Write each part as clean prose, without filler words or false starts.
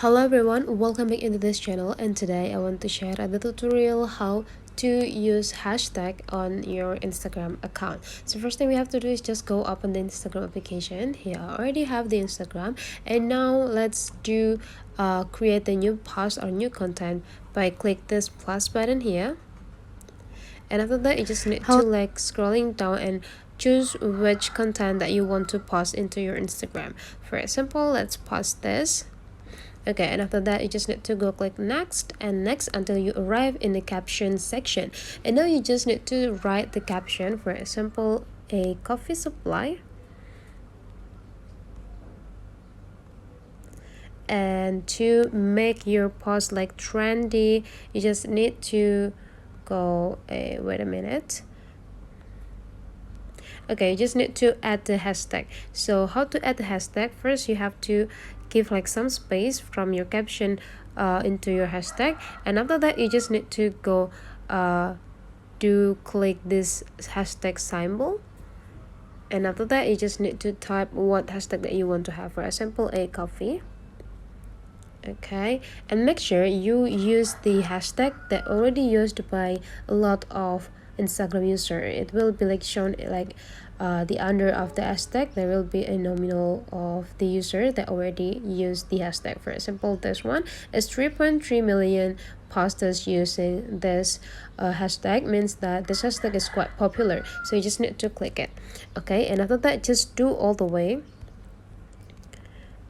Hello everyone, welcome back into this channel, and today I want to share the tutorial how to use hashtag on your Instagram account. So first thing we have to do is just go open the Instagram application. Here I already have the Instagram, and now let's do create a new post or new content by click this plus button here. And after that you just need to like scrolling down and choose which content that you want to post into your Instagram. For example, let's post this. Okay, and after that you just need to go click next and next until you arrive in the caption section. And now you just need to write the caption. For example, a coffee supply. And to make your post like trendy, you just need to go wait a minute. Okay, you just need to add the hashtag. So how to add the hashtag? First you have to give like some space from your caption into your hashtag, and after that you just need to go to click this hashtag symbol, and after that you just need to type what hashtag that you want to have. For example, a coffee. Okay, and make sure you use the hashtag that already used by a lot of Instagram user. It will be like shown like the under of the hashtag there will be a nominal of the user that already used the hashtag. For example, this one is 3.3 million posters using this hashtag, means that this hashtag is quite popular, so you just need to click it. Okay, and after that just do all the way.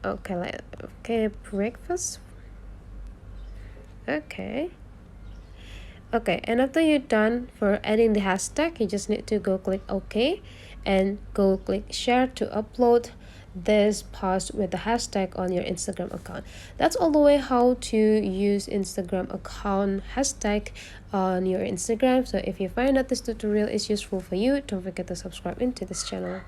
Okay, breakfast. Okay, and after you're done for adding the hashtag, you just need to go click OK and go click share to upload this post with the hashtag on your Instagram account. That's all the way how to use Instagram account hashtag on your Instagram. So if you find that this tutorial is useful for you, don't forget to subscribe into this channel.